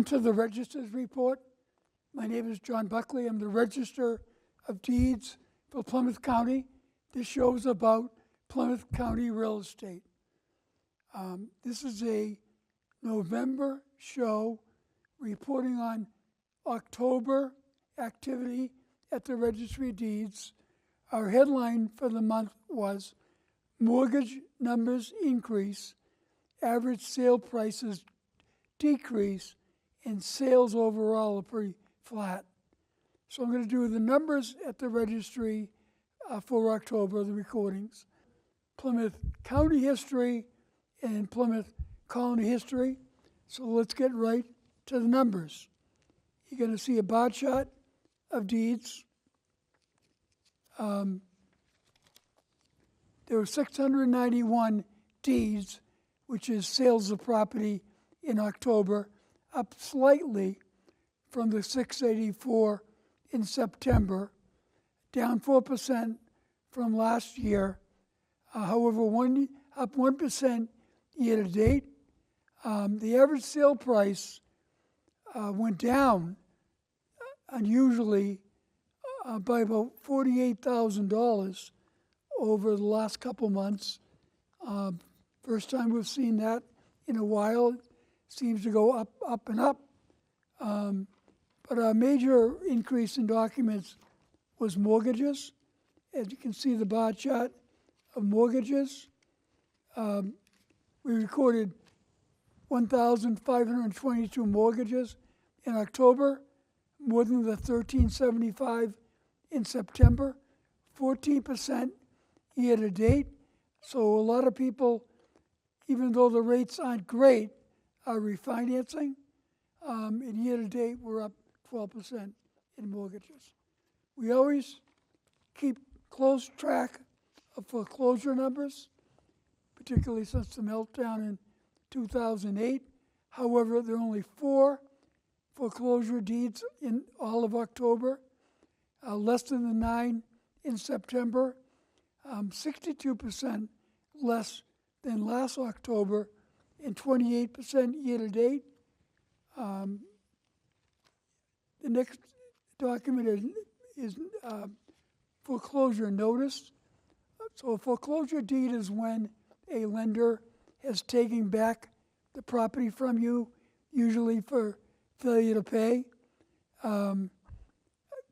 to the Register's report. My name is John Buckley. I'm the Register of Deeds for Plymouth County. This show's about Plymouth County real estate. This is a November show reporting on October activity at the Registry of Deeds. Our headline for the month was Mortgage Numbers Increase, Average Sale Prices Decrease, and Sales Overall are pretty flat. So I'm going to do the numbers at the Registry for October, the recordings. Plymouth County history and Plymouth Colony history. So let's get right to the numbers. You're going to see a bar chart of deeds. There were 691 deeds, which is sales of property in October, up slightly from the 684 in September, down 4% from last year. However, up 1% year to date. The average sale price went down unusually by about $48,000 over the last couple months. First time we've seen that in a while. It seems to go up and up. But a major increase in documents was mortgages. As you can see, the bar chart of mortgages. We recorded 1,522 mortgages in October, more than the 1,375 in September, 14% year to date. So a lot of people, even though the rates aren't great, are refinancing. And year to date, we're up 12% in mortgages. We always keep close track of foreclosure numbers, particularly since the meltdown in 2008. However, there are only 4 foreclosure deeds in all of October, less than the 9 in September, 62% less than last October, and 28% year to date. The next document is foreclosure notice. So a foreclosure deed is when a lender has taken back the property from you, usually for failure to pay.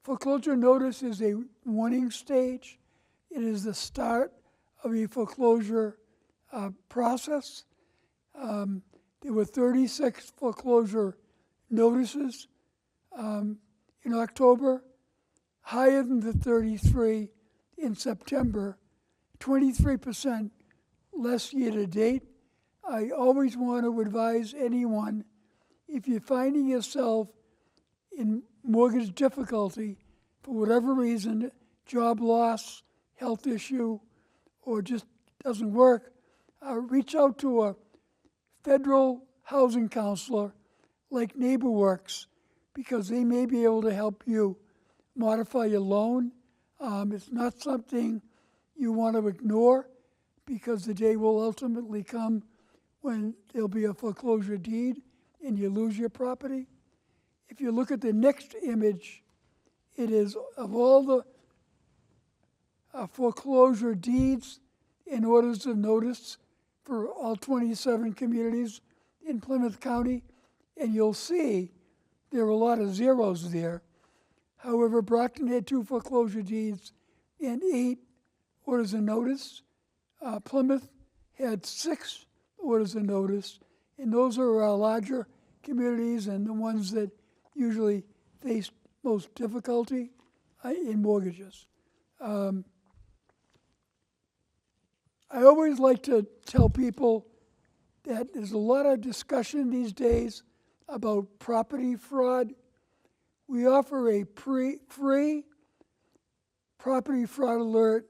Foreclosure notice is a warning stage. It is the start of a foreclosure process. There were 36 foreclosure notices in October, higher than the 33 in September, 23% less year to date. I always want to advise anyone, if you're finding yourself in mortgage difficulty for whatever reason, job loss, health issue, or just doesn't work, reach out to a federal housing counselor like NeighborWorks, because they may be able to help you modify your loan. It's not something you want to ignore, because the day will ultimately come when there'll be a foreclosure deed and you lose your property. If you look at the next image, it is of all the foreclosure deeds and orders of notice for all 27 communities in Plymouth County, and you'll see there are a lot of zeros there. However, Brockton had 2 foreclosure deeds and 8 orders of notice. Plymouth had 6 orders of notice, and those are our larger communities and the ones that usually face most difficulty in mortgages. I always like to tell people that there's a lot of discussion these days about property fraud. We offer a free property fraud alert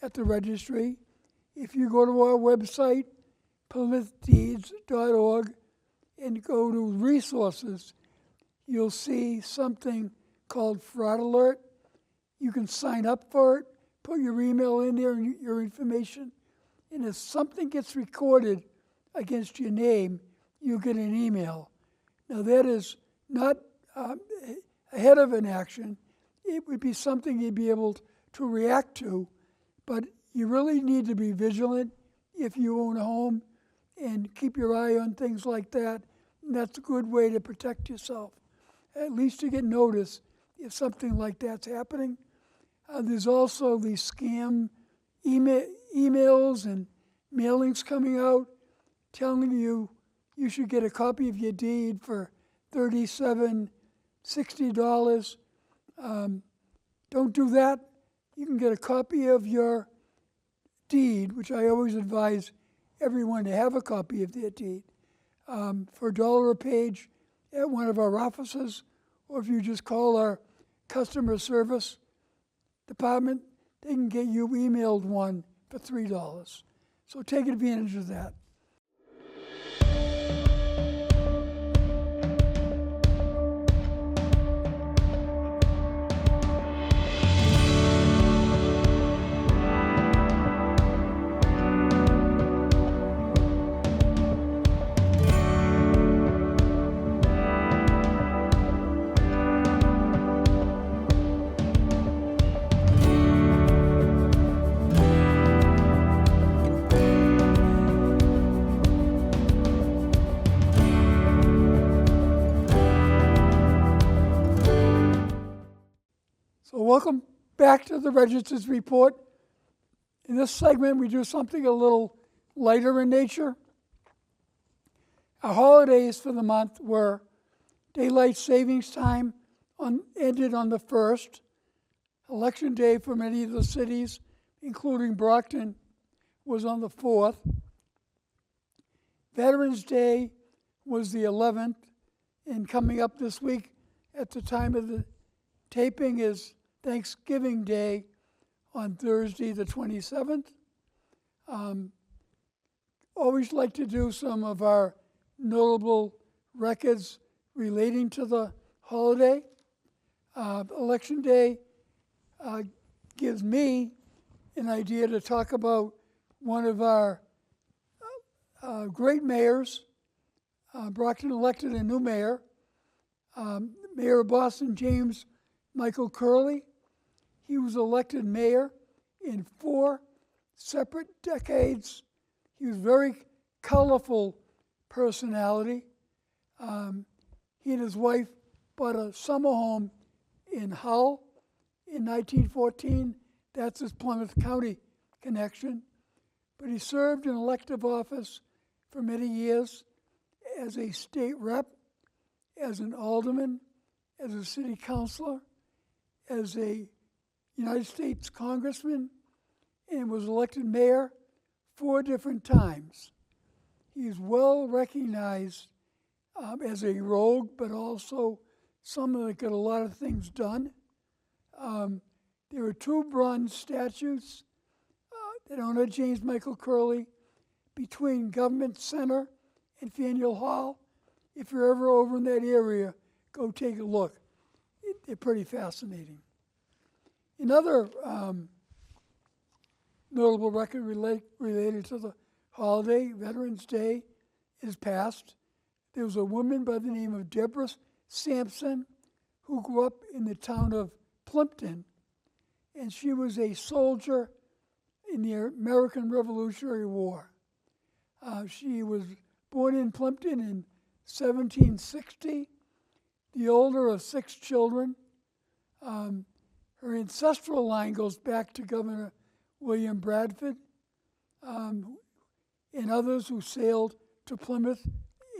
at the Registry. If you go to our website, PlymouthDeeds.org, and go to resources, you'll see something called Fraud Alert. You can sign up for it, put your email in there and your information, and if something gets recorded against your name, you get an email. Now that is not ahead of an action. It would be something you'd be able to react to, but you really need to be vigilant if you own a home and keep your eye on things like that. And that's a good way to protect yourself, at least to get notice if something like that's happening. There's also these scam emails and mailings coming out telling you you should get a copy of your deed for $37, $60. Don't do that. You can get a copy of your deed, which I always advise everyone to have a copy of their deed, for $1 a page at one of our offices, or if you just call our customer service department, they can get you emailed one for $3. So take advantage of that. Welcome back to the Register's Report. In this segment, we do something a little lighter in nature. Our holidays for the month were Daylight Savings Time ended on the 1st, Election Day for many of the cities, including Brockton, was on the 4th. Veterans Day was the 11th, and coming up this week at the time of the taping is Thanksgiving Day on Thursday the 27th. Always like to do some of our notable records relating to the holiday. Election Day gives me an idea to talk about one of our great mayors. Brockton elected a new mayor, Mayor of Boston, James Michael Curley. He was elected mayor in 4 separate decades. He was a very colorful personality. He and his wife bought a summer home in Hull in 1914. That's his Plymouth County connection. But he served in elective office for many years as a state rep, as an alderman, as a city councilor, as a United States congressman, and was elected mayor 4 different times. He is well recognized as a rogue, but also someone that got a lot of things done. There are 2 bronze statues that honor James Michael Curley between Government Center and Faneuil Hall. If you're ever over in that area, go take a look. They're pretty fascinating. Another notable record related to the holiday, Veterans Day, is past. There was a woman by the name of Deborah Sampson who grew up in the town of Plimpton, and she was a soldier in the American Revolutionary War. She was born in Plimpton in 1760, the older of 6 children. Her ancestral line goes back to Governor William Bradford and others who sailed to Plymouth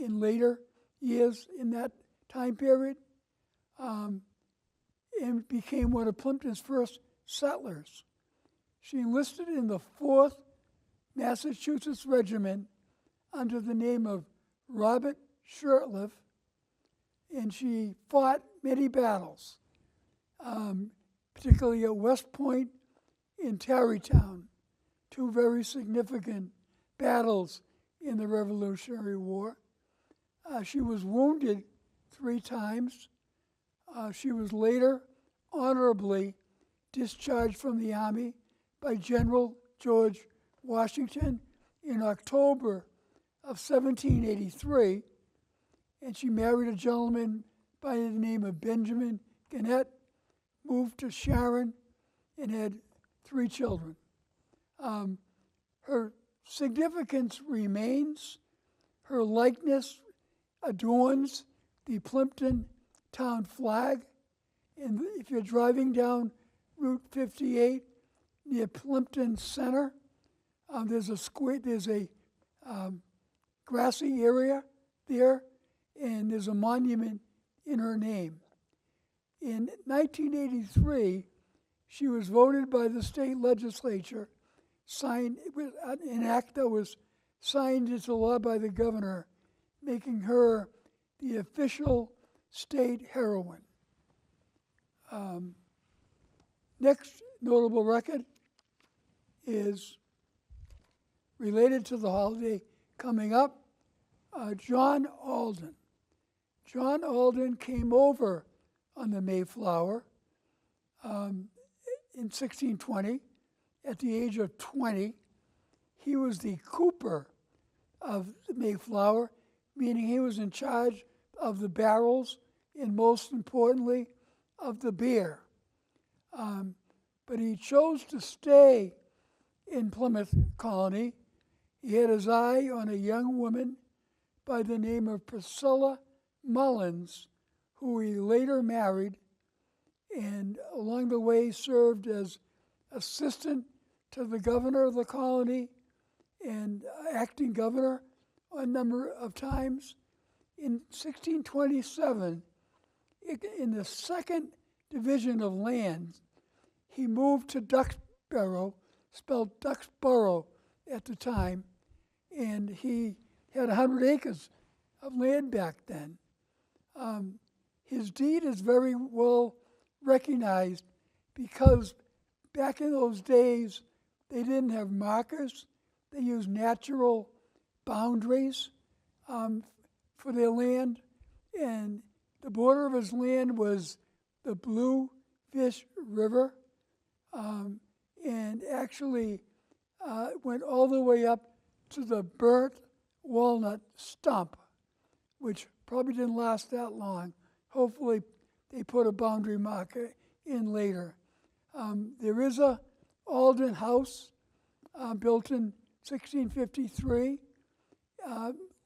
in later years in that time period, and became one of Plimpton's first settlers. She enlisted in the 4th Massachusetts Regiment under the name of Robert Shirtliff, and she fought many battles, particularly at West Point and Tarrytown, 2 very significant battles in the Revolutionary War. She was wounded 3 times. She was later honorably discharged from the Army by General George Washington in October of 1783, and she married a gentleman by the name of Benjamin Gannett, moved to Sharon and had 3 children. Her significance remains. Her likeness adorns the Plimpton town flag. And if you're driving down Route 58 near Plimpton Center, there's a grassy area there, and there's a monument in her name. In 1983, she was voted by the state legislature, signed an act that was signed into law by the governor, making her the official state heroine. Next notable record is related to the holiday coming up, John Alden. John Alden came over on the Mayflower in 1620. At the age of 20, he was the cooper of the Mayflower, meaning he was in charge of the barrels and, most importantly, of the beer. But he chose to stay in Plymouth colony. He had his eye on a young woman by the name of Priscilla Mullins, who he later married, and along the way served as assistant to the governor of the colony and acting governor a number of times. In 1627, in the 2nd Division of Land, he moved to Duxborough, spelled Duxborough at the time, and he had 100 acres of land back then. His deed is very well recognized because back in those days, they didn't have markers. They used natural boundaries for their land, and the border of his land was the Blue Fish River, and actually went all the way up to the burnt walnut stump, which probably didn't last that long. Hopefully they put a boundary marker in later. There is a Alden house built in 1653,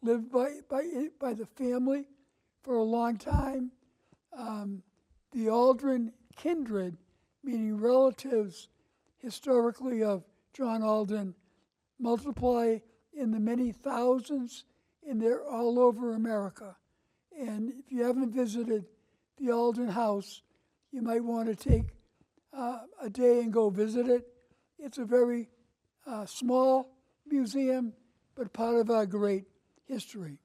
lived by the family for a long time. The Aldrin kindred, meaning relatives historically of John Alden, multiply in the many thousands, and they're all over America. And if you haven't visited the Alden house, you might want to take a day and go visit it. It's a very small museum, but part of our great history.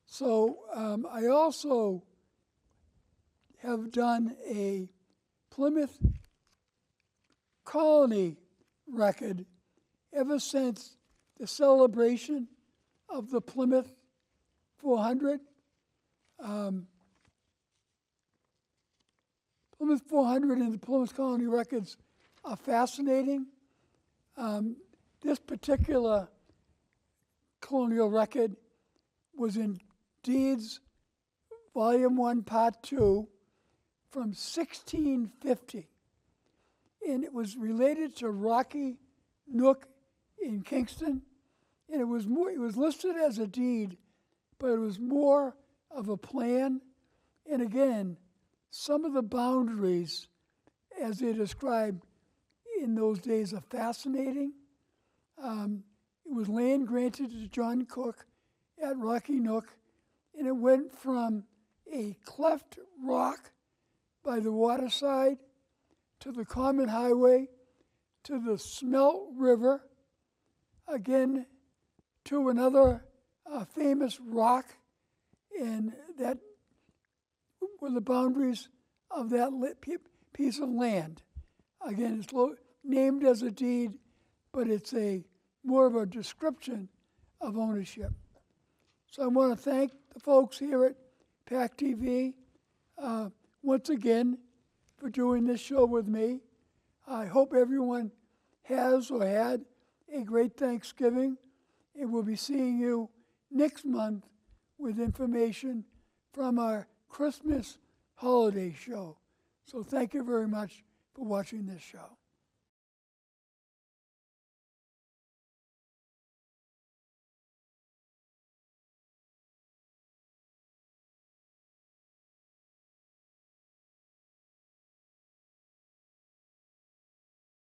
So I also have done a Plymouth colony record ever since the celebration of the Plymouth 400. Plymouth 400 and the Plymouth Colony records are fascinating. This particular colonial record was in Deeds, Volume 1, Part 2, from 1650. And it was related to Rocky Nook in Kingston. And it was listed as a deed, but it was more of a plan. And again, some of the boundaries, as they're described in those days, are fascinating. It was land granted to John Cook at Rocky Nook, and it went from a cleft rock by the waterside to the common highway to the Smelt River, again to another famous rock, and that were the boundaries of that piece of land. Again, it's named as a deed, but it's more of a description of ownership. So I want to thank the folks here at PAC TV once again for doing this show with me. I hope everyone has or had a great Thanksgiving, and we'll be seeing you next month with information from our Christmas holiday show. So thank you very much for watching this show.